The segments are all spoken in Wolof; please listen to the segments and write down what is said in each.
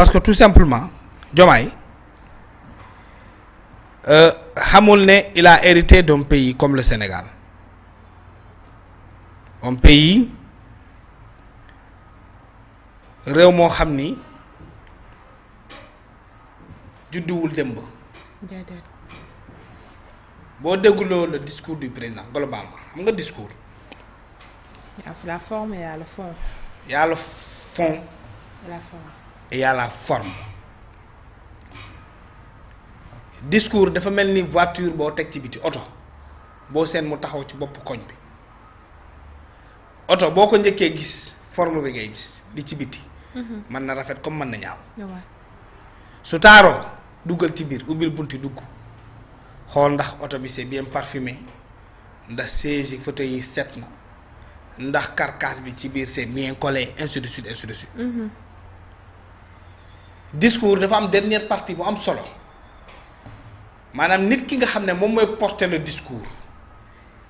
parce que tout simplement Diomaye xamul ne il a hérité d'un pays comme le Sénégal, un pays réew moo xam ni judduwul démb. boo dégguloo le discours du président globalement xam nga discours. Il y a la forme et il y a le fond. Il y a le fond. La forme. Et il y a la forme. Discours dafa mel ni voiture boo teg ci biti oto boo seen mu taxaw ci bopp koñ bi oto boo ko njëkkee gis forme bi ngay gis li ci biti. mën na rafet comme mën na ñaaw. su taaroo duggal ci biir ubbil bunti dugg xool ndax oto bi c'est bien parfumé ndax siège yi fauteuil yi set na ndax carcasse bi ci biir c'est bien collé ainsi de suite ainsi de suite. Discours dafa am dernière partie bu am solo maanaam nit ki nga xam ne moom mooy porter le discours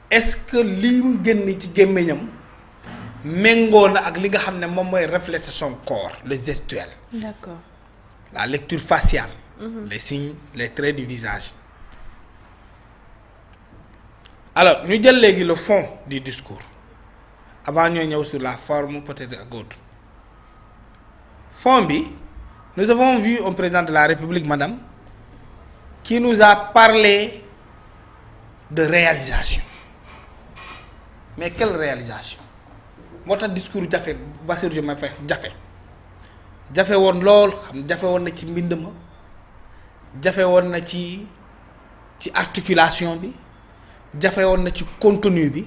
est-ce que li mu génn ci gémmiñam méngoo na ak li nga xam ne moom mooy refléter son corps le gestuel. D'accord. La lecture faciale. Les signes les traits du visage. Alors ñu jël léegi le fond du discours avant ñoo ñëw sur la forme peut-être ak autre fond bi nous avons vu un président de la République madame qui nous a parlé de réalisation mais quelle réalisation moo tax discours jafe Bassirou Diomaye Faye jafe woon lool xam jafe woon na ci mbind ma jafe woon na ci articulation bi jafe woon na ci contenu bi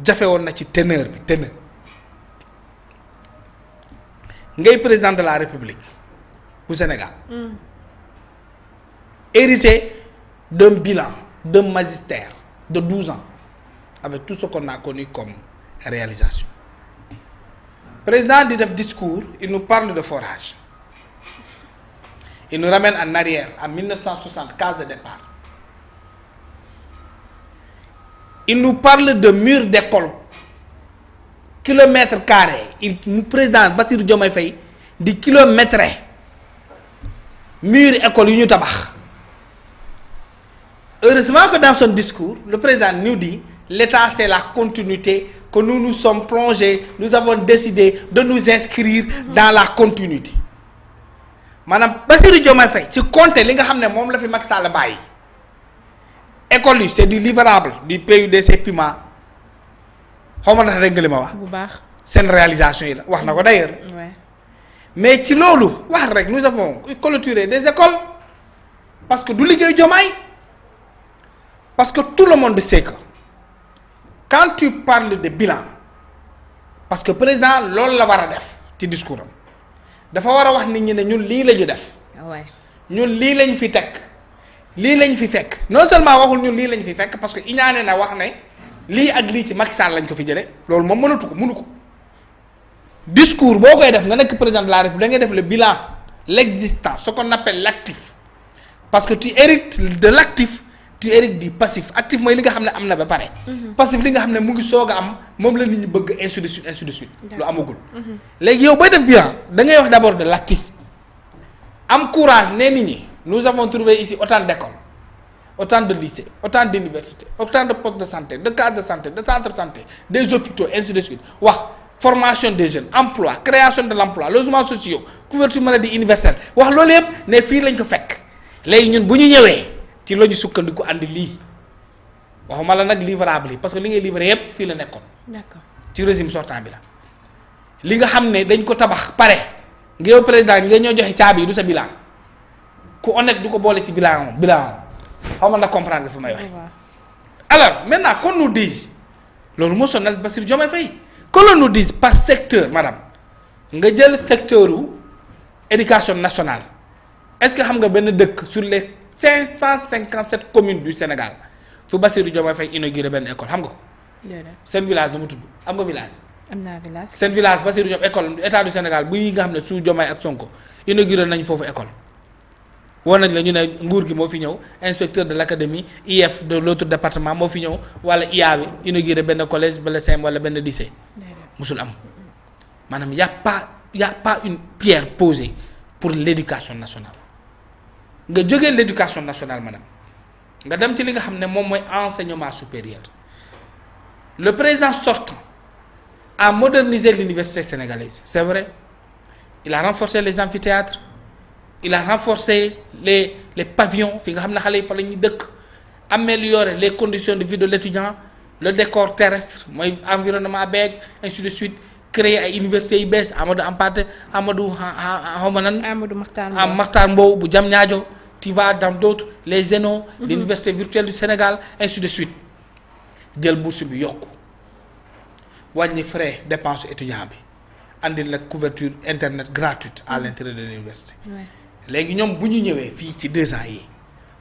jafe woon na ci teneur ngay président de la République bu Sénégal hérité d'un bilan d'un magistère de 12 ans avec tout ce qu'on a connu comme réalisation. Président di def discours il nous parle de forage il nous ramène en arrière en 1960 case de départ il nous parle de murs d'école kilomètres carrés il président Bassirou Diomaye Faye di kilométrer murs école yu ñu tabax. Heureusement que dans son discours le président nous dit l'État c'est la continuité que nous nous sommes plongés nous avons décidé de nous inscrire dans la continuité maanaam Bassirou Diomaye Faye ci compter li nga xam ne moom la fi Macky Sall bàyyi école yi c'est du livrable du PUDC Puma xaw ma ndax dégg nga li ma wax. bu baax seen réalisation yi la wax na ko d'ailleurs. mais ci loolu wax rek nous avons clôturé des écoles parce que du liggéey Diomaye parce que tout le monde sait que quand tu parles de bilan parce que président loolu la war a def ci discours am dafa war a wax nit ñi ne ñun lii la ñu def. ñun lii lañ fi teg lii lañ fi fekk non seulement waxul ñun lii lañ fi fekk parce que iñaane na wax ne lii ak lii ci Macky Sall lañ ko fi jëlee loolu moom mënu ko discours boo koy def nga nekk président de la République da ngay def le bilan l'existant ce qu'on appelle l'actif parce que tu hérites de l'actif tu hérites du passif actif mooy li nga xam ne am na ba pare. passif li nga xam ne mu ngi soog a am moom la nit ñi bëgg ainsi de suite lu amagul. léegi yow booy def bilan da ngay wax d'abord de l'actif am courage ne nit ñi nous avons trouvé ici autant d'écoles autant de lycées autant d'universités autant de postes de santé de cases de santé de centres de santé des hôpitaux ainsi de suite wax formation des jeunes emploi création de l'emploi logements sociaux couverture maladie universelle wax loolu yëpp ne fii lañ ko fekk léegi ñun bu ñu ñëwee ci la ñu sukkandiku andi lii waxuma la nag livrable yi parce que li ngay livré yëpp fii la nekkoon. d'accord ci régime sortant bi la li nga xam ne dañ ko tabax pare nga yow président nga ñoo joxe caabi yi du sa bilan ku honnête du ko boole ci bilan xaw ma ndax comprendre nga fi may wax. alors maintenant qu'on nous dise loolu moo sonal Bassirou Diomaye Faye qu'on nous dise par secteur madame nga jël secteur u éducation nationale est-ce que xam nga benn dëkk sur les 557 communes du Sénégal fu Bassirou Diomaye Faye inauguré benn école xam nga ko. seen village nu mu tudd am nga village. am naa village seen village Bassirou Diomaye école état du Sénégal bu yi nga xam ne su Diomaye ak Sonko inauguré nañ foofu école. woon nañ la ñu ne nguur gi moo fi ñëw inspecteur de l'académie IF de l'autre département moo fi ñëw wala IA bi inauguré benn collège wala CEM wala benn lycée. musul am maanaam y a pas une pierre posée pour l'éducation nationale nga jógee l'éducation nationale madame nga dem ci li nga xam ne moom mooy enseignement supérieur le président sortant a modernisé l'université sénégalaise c'est vrai il a renforcé les amphithéâtres il a renforcé les pavillons fi nga xam ne xale yi fa la ñuy dëkk améliorer les conditions de vie de l'étudiant le décor terrestre mooy environnement beeg ainsi de suite créer ay universités yu bees Amadou Hampâté Amadou xawma nan Mahtar Mbow bu Diamniadio tu vas dans d'autres les ENO l'université virtuelle du Sénégal ainsi de suite jël bourse bi yokku wàññi frais dépense étudiant bi andi la couverture internet gratuite à l'intérieur de l'université léegi ñoom bu ñu ñëwee fii ci 2 ans yi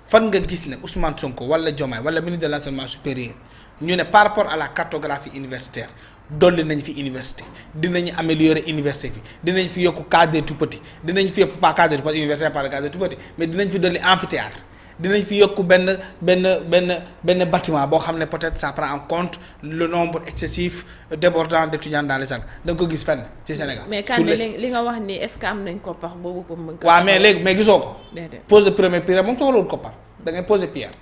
fan nga gis ne Ousmane Sonko wala Diomaye wala ministre de l'enseignement supérieur ñu ne par rapport à la cartographie universitaire dolli nañ fi université dinañu améliorer université fi dinañ fi yokk cadre des tout-petits dinañ fi yokk pas cadre des tout-petits université par cadre des tout-petits mais dinañ fi dolli amphithéâtre dinañ fi yokk benn bâtiment boo xam ne peut-être ça prend en compte le nombre excessif débordant d'étudiants dans les salles da nga ko gis fenn ci Sénégal. mais kan li nga wax ni est-ce que am nañ koppar boobu pour mën ko. waaw mais léegi mais gisoo ko. pose de première pierre moom soxlawul koppar da ngay poser pierre.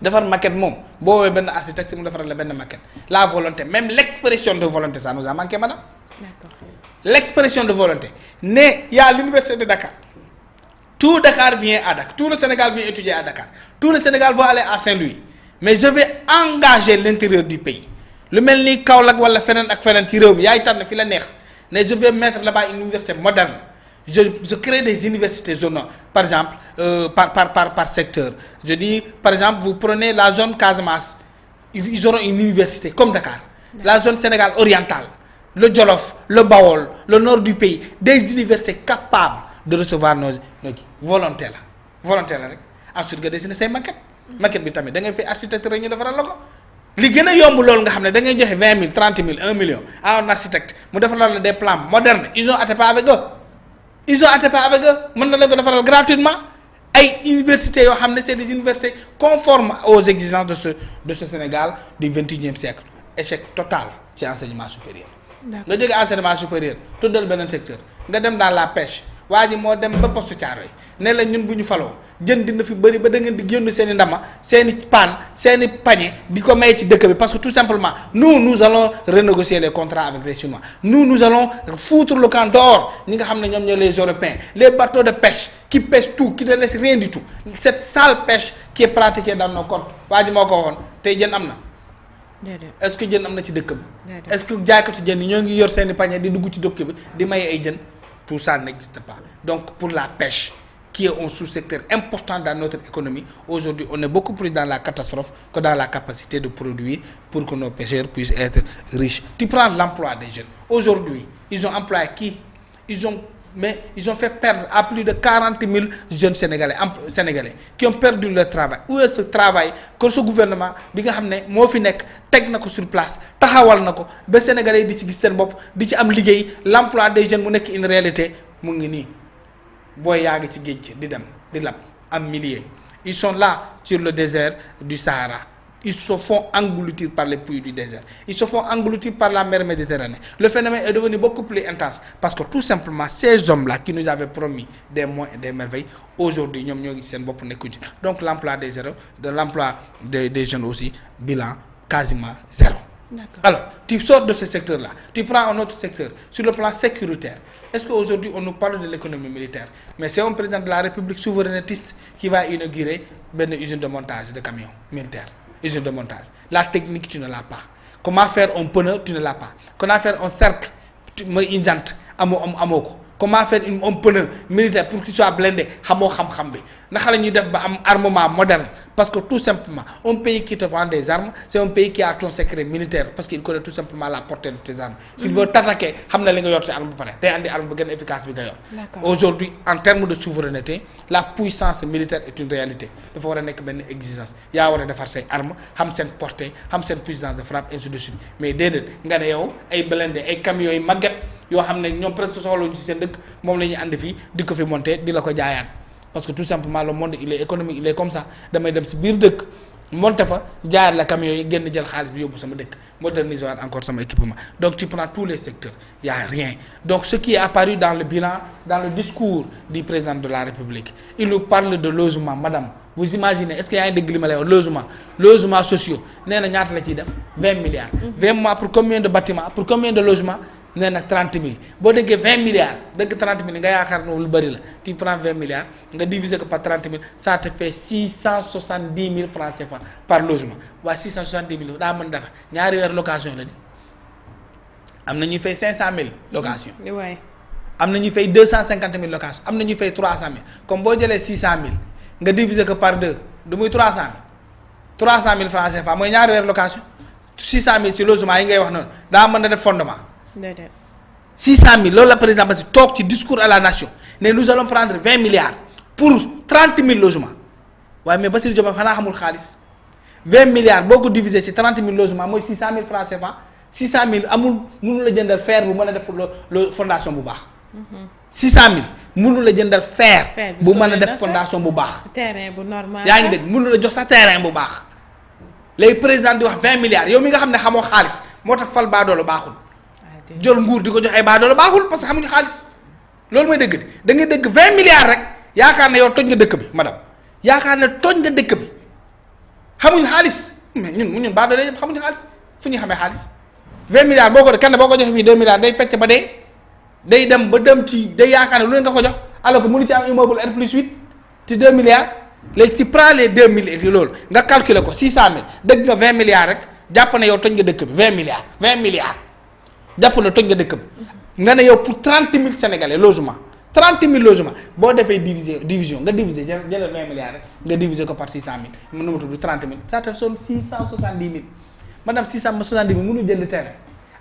defar maquette moom boo woowee benn architecte mu defaral la benn maquette la volonté même l'expression de volonté ça nous a manqué madame. D'accord. L'expression de volonté ne y a l'université de Dakar tout Dakar vient à Dakar tout le Sénégal vient étudier à Dakar tout le Sénégal va aller à Saint-Louis mais je vais engager l'intérieur du pays lu mel ni Kaolack wala feneen ak feneen ci réew mi yaay tànn fi la neex mais je vais mettre là-bas une université moderne je crée des universités zonales par exemple par secteur je dis par exemple vous prenez la zone Casamance ils auront une université comme Dakar la zone Sénégal orientale le Jolof le Bawol le nord du pays des universités capables de recevoir nos volonté la rek ensuite nga dessiner say maquette bi tamit da ngay fay architecte rek ñu defaral la ko li gën a yomb loolu nga xam ne da ngay joxe 20 000 30 000 1 million à un architecte mu defaral la des plans modernes ils ont ATP avec eux mën na la ko defaral gratuitement ay universités yoo xam ne c'est des universités conformes aux exigences de ce Sénégal du 21e siècle échec total ci enseignement supérieur nga jóge enseignement supérieur tuddal beneen secteur nga dem dans la pêche waa ji moo dem ba poste Thiaroye ne la ñun bu ñu faloo jën dina fi bëri ba da ngeen di génn seen i ndama seen i paan seen i pañe di ko may ci dëkk bi parce que tout simplement nous allons renégocier les contrats avec les Chinois nous allons foutre le camp dehors ñi nga xam ne ñoom ñoo les Européens les bateaux de pêche qui pêchent tout qui ne laissent rien du tout cette sale pêche qui est pratiquée dans nos côtes waa ji moo ko waxoon tey jën am na est-ce que jën am na ci dëkk bi est-ce que jaaykatu jën yi ñoo ngi yor seen i pañe di dugg ci dëkk bi di maye ay jën tout ça n'existe pas donc pour la pêche qui est un sous-secteur important dans notre économie aujourd'hui on est beaucoup plus dans la catastrophe que dans la capacité de produire pour que nos pêcheurs puissent être riches tu prends l'emploi des jeunes aujourd'hui ils ont employé qui ils ont fait perdre à plus de 40 000 jeunes sénégalais qui ont perdu leur travail où est ce travail que ce gouvernement bi nga xam ne moo fi nekk teg na ko sur place taxawal na ko ba sénégalais di ci gis seen bopp di ci am liggéey l'emploi des jeunes mu nekk une réalité mu ngi nii booy yaa ngi ci géej di dem di lab am milliers ils sont là sur le désert du Sahara ils se font engloutir par les pluies du désert ils se font engloutir par la mer Méditerranée le phénomène est devenu beaucoup plus intense parce que tout simplement ces hommes-là qui nous avaient promis des mois et des merveilles aujourd'hui ñoom ñoo ngi seen bopp nekkuñ ci donc l'emploi des jeunes aussi bilan quasiment zéro. D'accord. Alors tu sors de ce secteur-là tu prends un autre secteur sur le plan sécuritaire est-ce qu'aujourd'hui on nous parle de l'économie militaire mais c'est un président de la République souverainiste qui va inaugurer benn usine de montage de camions militaires usine de montage la technique tu ne l'as pas comment faire un pneu tu ne l'as pas comment faire un cercle mooy une jante amoo ko comment faire un pneu militaire pour qu'il soit blindé xamoo xam-xam bi naka la ñuy def ba am armement moderne parce que tout simplement un pays qui te vend des armes c'est un pays qui a ton secret militaire parce qu'il connaît tout simplement la portée de tes armes s'il veut t'attaquer xam na li nga yor ci arme ba pare day andi arme ba gën a efficace bi nga yor aujourd'hui en termes de souveraineté la puissance militaire est une réalité dafa war a nekk benn exigence yaa war a defar say armes xam seen portée xam seen puissance de frappe ainsi de suite mais déedéet nga ne yow ay blindé ay camions yu màgget yoo xam ne ñoom presque soxlawuñ ci seen dëkk moom la ñuy andi fii di ko fi monter di la ko jaayaat parce que tout simplement le monde il est économique il est comme ça damay dem ci biir dëkk monte fa jaar la camion yi génn jël xaalis bi yóbbu sama dëkk moderniser waat encore sama équipement donc tu prends tous les secteurs y a rien donc ce qui est apparu dans le bilan dans le discours du président de la République il nous parle de logement madame vous imaginez est-ce que yaa ngi dégg li ma lay wax logements sociaux nee na ñaata la ciy def 20 milliards 20 mois pour combien de bâtiments pour combien de logements nee na 30 000 boo déggee 20 milliards dëgg 30 000 nga yaakaar ne lu bëri la tu prends 20 milliards nga diviser ko par 30 000 ça te fait 670 000 francs CFA par logement waa 670 000 daa mën dara ñaari weer location la di am na ñuy fay 500 000 location. waay am na ñuy fay 250 000 location am na ñuy fay 300 000 comme boo jëlee 600 000 nga diviser ko par 2 du muy 300 000 francs CFA mooy ñaari weer location 600 000 ci logement yi ngay wax noonu daa mën na def fondement. 600 000 loolu la président Bassirou toog ci discours à la nation ne nous allons prendre 20 milliards pour 30 000 logements waaye mais Bassirou Diomaye xanaa xamul xaalis 20 milliards boo ko diviser ci 30 000 logements mooy 600 000 francs CFA 600 000 amul mënu la jëndal fer bu mën a def fondation bu baax. 600 000 mënu la jëndal fer bu mën a def fondation bu baax. terrain bu normal yaa ngi dégg mënu la jox sa terrain bu baax léegi président di wax 20 milliards yow mi nga xam ne xamoo xaalis moo tax fal baadoolo baaxul. jël nguur di ko jox ay baadoolo baaxul parce que xamuñu xaalis loolu mooy dëgg da ngay dëgg 20 milliards rek yaakaar ne yow toj nga dëkk bi madame yaakaar ne toj nga dëkk bi xamuñu xaalis mais ñun baadoolo yëpp xamuñu xaalis fu ñu xamee xaalis 20 milliards boo ko kenn boo ko joxee fii 2 milliards day fekk ba dee day dem ba dem ci day yaakaar ne lu ne nga ko jox alors que mënu ci am immeuble R+8 ci 2 milliards léegi ci prend les 2 milliards loolu nga calculer ko 600 000 dëgg nga 20 milliards rek jàpp ne yow toj nga dëkk bi 20 milliards jàpp na toj nga dëkk bi nga ne yow pour 30 000 sénégalais logement 30 000 logements boo defee division nga diviser jëlal 20 milliards rek nga diviser ko par 600 000 mën na ma tudd 30 000 ça te sonne 670 000 madame 670 000 mënu jënd terrain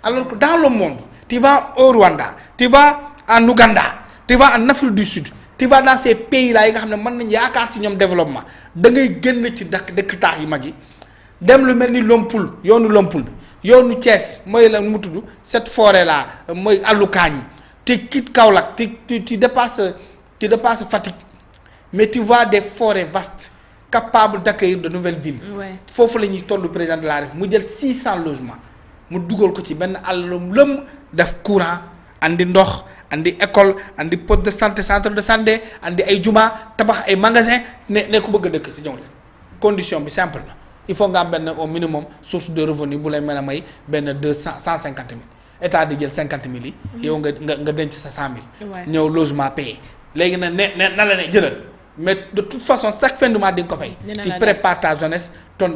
alors que dans le monde tu vas au Rwanda tu vas en Ouganda tu vas en Afrique du Sud tu vas dans ces pays là yi nga xam ne mën nañ yaakaar ci ñoom développement da ngay génn ci dëkk taax yu mag yi dem lu mel ni Lompoul yoonu Lompoul bi yoonu Thiès mooy la mu tudd cette forêt là mooy àllukaañ te quitte Kaolack tu dépasses Fatick mais tu vois des forêts vastes capables d'accueillir de nouvelles villes. foofu la ñuy tollu président de la République mu jël 600 logements mu dugal ko ci benn àllum lëm def courant andi ndox andi école andi poste de santé centre de santé andi ay juma tabax ay magasin ne ku bëgg a dëkk si ñëw leen condition bi simple na. il faut nga am benn au minimum source de revenu bu lay mën a may benn 150 000 état di jël 50 000 yi. yow nga denc sa 100 000. ñëw logement payé léegi na la ne jëlal mais de toute façon chaque fin du mois di nga ko fay. tu prépares ta jeunesse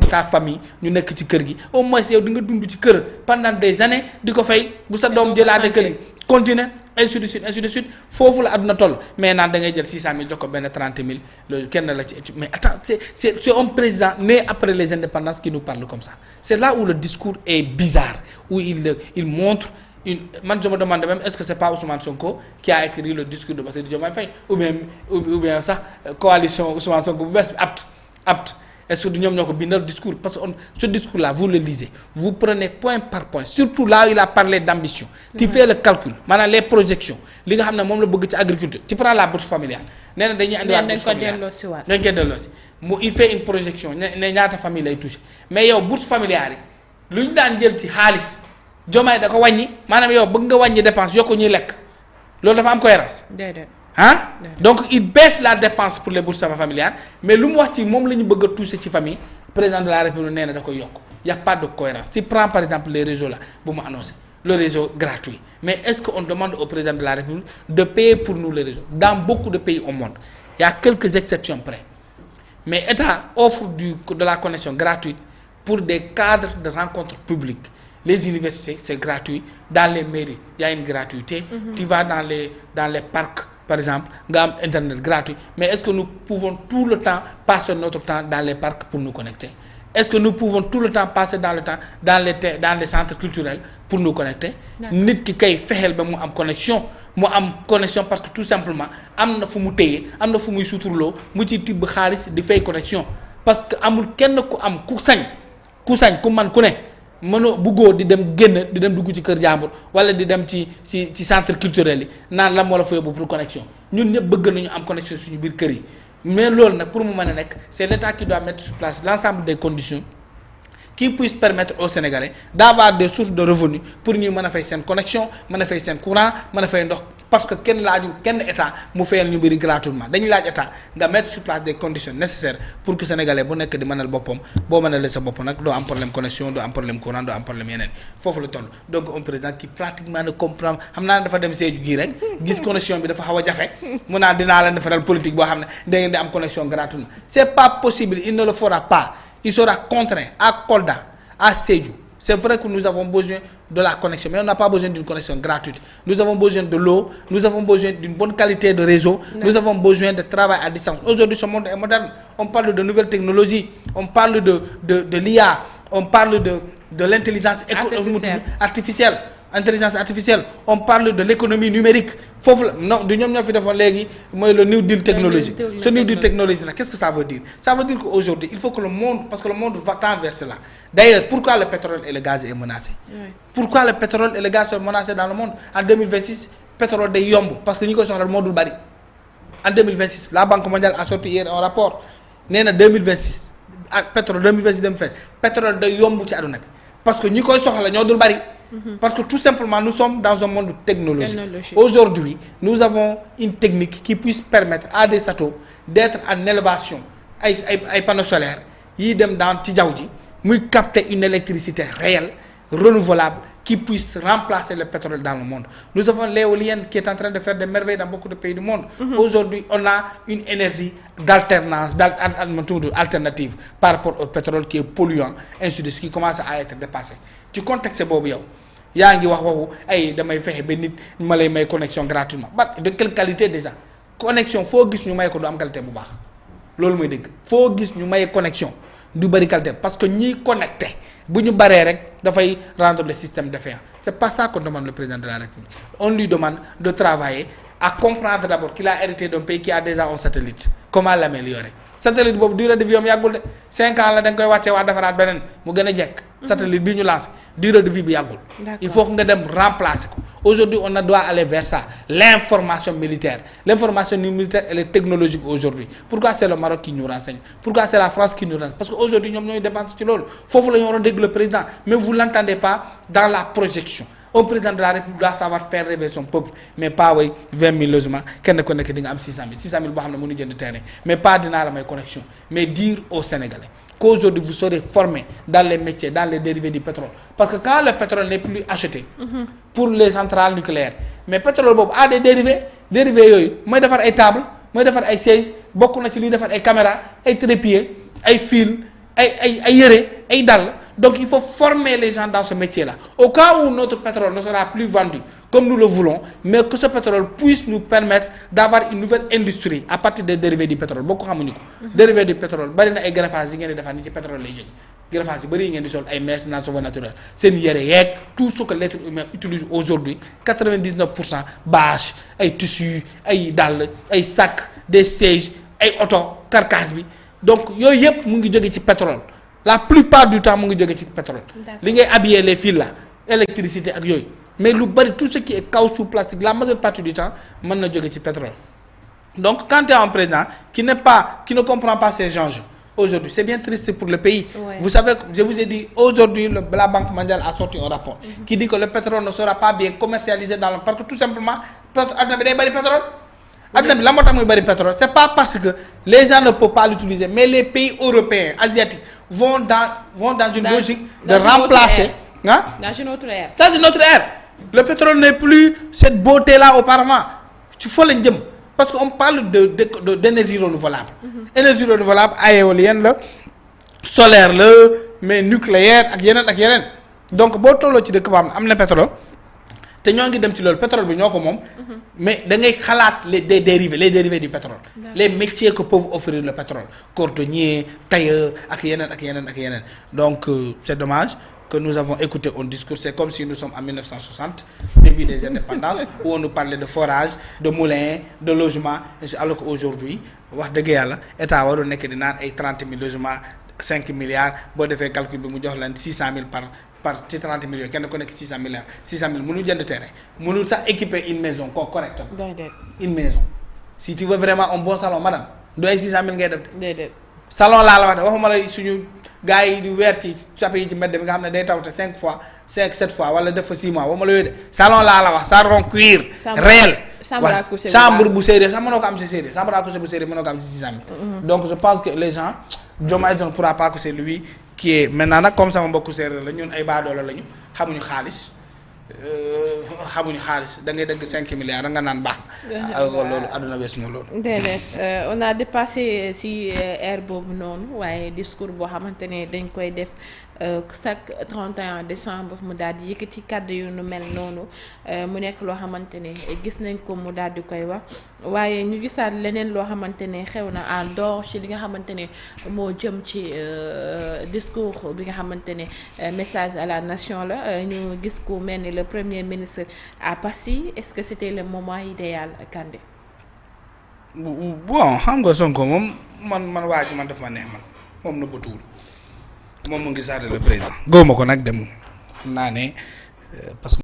ta famille ñu nekk ci kër gi au moins yow di nga dund ci kër pendant des années di ko fay bu sa doom jëlaate kër yi continuer ainsi de suite foofu la àdduna toll mais naan da ngay jël 600 000 jox ko benn 30 000 loolu kenn la ci mais attends c'est un président né après les indépendances qui nous parle comme ça c'est là où le discours est bizarre où il montre man je me demande même est-ce que c'est pas Ousmane Sonko qui a écrit le discours de Bassirou Diomaye Faye ou bien sax coalition Ousmane Sonko bu bees bi apte est-ce que du ñoom ñoo ko bindal discours parce que ce discours là vous le lisez vous prenez point par point surtout là où il a parlé d'ambition tu fais le calcul maanaam les projections li nga xam ne moom la bëgg ci agriculture tu prends la bourse familiale nee na dañuy andiwaat bourse familiale dañ koy delloosi il fait une projection ne ñaata famille lay toucher mais yow bourse familiale yi lu ñu daan jël ci xaalis Diomaye da ko wàññi maanaam yow bëgg nga wàññi dépense yokku ñuy lekk loolu dafa am cohérence donc il baisse la dépense pour les bourses familiales mais lu mu wax ci moom la ñu bëgg a toucher ci famille président de la République nee na da koy yokk y a pas de cohérence tu prends par exemple les réseaux là bu mu annoncé le réseau gratuit mais est-ce qu'on demande au président de la République de payer pour nous les réseaux dans beaucoup de pays au monde il y a quelques exceptions près mais État offre de la connexion gratuite pour des cadres de rencontres publiques les universités c'est gratuit dans les mairies il y a une gratuité tu vas dans les parcs par exemple nga am internet gratuit mais est-ce que nous pouvons tout le temps passer notre temps dans les parcs pour nous connecter est-ce que nous pouvons tout le temps passer dans les centres culturels pour nous connecter nit ki kay fexeel ba mu am connexion parce que tout simplement am na fu mu téye am na fu muy suturloo mu ci tibb xaalis di fay connexion parce que amul kenn ku am ku sañ ku man ku ne mënoo buggoo di dem génn di dem dugg ci kër jàmbur wala di dem ci centre culturel yi naan la moo la fa yóbbu pour connexion ñun ñëpp bëgg nañu am connexion suñu biir kër yi mais loolu nag pour mu mën a nekk c'est l'État qui doit mettre sur place l'ensemble des conditions qui puissent permettre aux Sénégalais d'avoir des sources de revenus pour ñu mën a fay seen connexion mën a fay seen courant mën a fay ndox parce que kenn laajul kenn état mu fayal ñu mbiri gratuitement dañuy laaj état nga mettre sur place des conditions nécessaires pour que Sénégalais bu nekk di mënal boppam boo mënalee sa bopp nag doo am problème connexion doo am problème courant doo am problème yeneen foofu la toll donc un président qui pratiquement ne comprend xam naa ne dafa dem Sédhiou gii rek gis connexion bi dafa xaw a jafe mu naan dinaa leen defaral politique boo xam ne da ngeen di am connexion gratuitement c'est pas possible il ne le fera pas. Il sera contraint à Kolda, à Sédhiou. C'est vrai que nous avons besoin de la connexion, mais on n'a pas besoin d'une connexion gratuite. Nous avons besoin de l'eau, nous avons besoin d'une bonne qualité de réseau, nous avons besoin de travail à distance. Aujourd'hui, ce monde est moderne. On parle de nouvelles technologies, on parle de l'IA, on parle de l'intelligence artificielle. Intelligence artificielle, on parle de l'économie numérique. Foofu la non du ñoom ñoo fi defoon léegi mooy le New Deal technologie. Ce New Deal technologie là, qu'est-ce que ça veut dire? Ça veut dire qu'aujourd'hui, il faut que le monde, parce que le monde va tendre vers cela. D'ailleurs, pourquoi le pétrole et le gaz est menacé? Oui. Pourquoi le pétrole et le gaz sont menacés dans le monde? En 2026, pétrole day yomb parce que ñi ko soxla moo dul bari. En 2026, la Banque mondiale a sorti hier un rapport nee na 2026 ak pétrole 2026 dem fee pétrole day yomb ci àdduna bi parce que ñi koy soxla ñoo dul bari. Parce que tout simplement nous sommes dans un monde technologique. Aujourd'hui nous avons une technique qui puisse permettre à des châteaux d'être en élévation ay panneaux solaires yi dem dans ci jaww ji muy capter une électricité réelle renouvelable qui puisse remplacer le pétrole dans le monde. Nous avons l'éolienne qui est en train de faire des merveilles dans beaucoup de pays du monde. Aujourd'hui on a une énergie d'alternance alternative par rapport au pétrole qui est polluant ainsi de suite qui commence à être dépassé. Ci contexte boobu yow yaa ngi wax waxu ay damay fexe ba nit ma lay may connexion gratuitement ba de quelle qualité déjà connexion foo gis ñu may ko du am qualité bu baax loolu mooy dëgg foo gis ñu may connexion du bari qualité parce que ñiy connecté bu ñu baree rek dafay rendre le système défaillant c'est pas ça qu'on demande le président de la République on lui demande de travailler à comprendre d'abord qu'il a hérité d'un pays qui a déjà un satellite comment l'améliorer satellite boobu durée de vie am yàggul de 5 ans la da nga koy wàccee waa defaraat beneen mu gën a jekk satellite bi ñu lancé durée de vie bi yàggul il faut que nga dem remplacer ko aujourd'hui on doit aller vers ça l'information militaire elle est technologique aujourd'hui pourquoi c'est le Maroc qui nous renseigne pourquoi c'est la France qui nous renseigne parce que aujourd'hui ñoom ñooy dépenser ci loolu foofu la ñu waroon dégg le président mais vous l'entendez pas dans la projection un président de la République doit savoir faire rêver son peuple mais pas way 20 000 logements kenn ku nekk di nga am 600 000 boo xam ne mënu jënd terrain mais pas dinaa la may connexion mais dire aux Sénégalais qu'aujourd'hui vous serez formés dans les métiers dans les dérivés du pétrole parce que quand le pétrole n'est plus acheté pour les centrales nucléaires mais pétrole boobu a des dérivés yooyu mooy defar ay table mooy defar ay sièges bokk na ci liy defar ay caméras ay trépieds ay fils ay yére ay dàll. Donc il faut former les gens dans ce métier-là. Au cas où notre pétrole ne sera plus vendu comme nous le voulons, mais que ce pétrole puisse nous permettre d'avoir une nouvelle industrie à partir des dérivés du pétrole. Beaucoup xamuñu ko. Dérivés du pétrole bari na ay greffage yi ngeen di defar ni ci pétrole lay jógee. Greffage yi bari yi ngeen di sol ay mèches naan cheveux naturels seen yére yeeg tout ce que l'être humain utilise aujourd'hui 99% bâche ay tissus ay dàll ay sacs des sièges ay auto carcasse bi donc yooyu yëpp mu ngi jóge ci pétrole. La plupart du temps mu ngi jóge ci pétrole. li ngay habiller les fils là électricité ak yooyu mais lu bari tout ce qui est caoutchouc plastique la majeure partie du temps mën na jóge ci pétrole. Donc quand tu as un président qui ne comprend pas ces enjeux aujourd'hui c'est bien triste pour le pays. Ouais. Vous savez je vous ai dit aujourd'hui la Banque mondiale a sorti un rapport. Qui dit que le pétrole ne sera pas bien commercialisé dans le parce que tout simplement adduna bi day bari pétrole. adduna bi la moo tax muy bari pétrole c'est pas parce que les gens ne peuvent pas l'utiliser mais les pays européens asiatiques vont dans une logique de remplacer dans une autre ère. Le pétrole n'est plus cette beauté là auparavant ci fa lañ jëm parce que on parle d'énergie renouvelable. Énergie renouvelable ay éolienne la solaire la mais nucléaire ak yeneen donc boo tolloo ci dëkk ba am na pétrole te ñoo ngi dem ci loolu pétrole bi ñoo ko moom mais da ngay xalaat les dérivés du pétrole. Les métiers que peuvent offrir le pétrole cordonnier tailleur ak yeneen donc c'est dommage que nous avons écouté un discours c'est comme si nous sommes en 1960 début des indépendances où on nous parlait de forage de moulins de logements alors qu'aujourd'hui wax dëgg yàlla état warul nekk di naan ay 30 000 logements 5 milliards boo defee calcul bi mu jox leen 600 000 par ci 30 millions kenn ku nekk 600 000 mënul jënd terrain mënul sax équiper une maison correctement une maison si tu veux vraiment un bon salon madame du ay 600000 ngay def de. déedéet. salon laa la wax de waxuma la suñu gars yi di weer ci chape yi ci mbedd bi nga xam ne day tawte 5 fois 7 fois wala def fa 6 mois waxuma la yooyu de salon laa la wax salon cuir. réel chambre bu séeréer sax mënoo ko am si séeréer chambre à coucher bu séeréer mënoo ko am si 600000. donc je pense que les gens Diomaye ne pourra pas que c'est lui qui est maintenant nag comme sama mbokku séeréer la ñun ay baadoola lañu xamuñu xaalis. xamuñu xaalis da ngay dëgg 5 milliards nga naan baax na. loolu àdduna wees na loolu. déedéet on a dépassé ci ère boobu noonu waaye discours boo xamante ne dañ koy def chaque 31 décembre mu daal di yëkkati kàddu yu nu mel noonu mu nekk loo xamante ne gis nañ ko mu daal di koy wax waaye ñu gisaat leneen loo xamante ne xew na en dehors ci li nga xamante ne moo jëm ci discours bi nga xamante ne message à la nation la ñu gis ko mel ni le premier ministre à Passy est-ce que c'était le moment idéal Kandé. bon xam nga Sonko moom man waa ji man daf ma neex man moom na bëtuwul moom mu ngi saare le président gëwuma ko nag dem xam naa ne parce que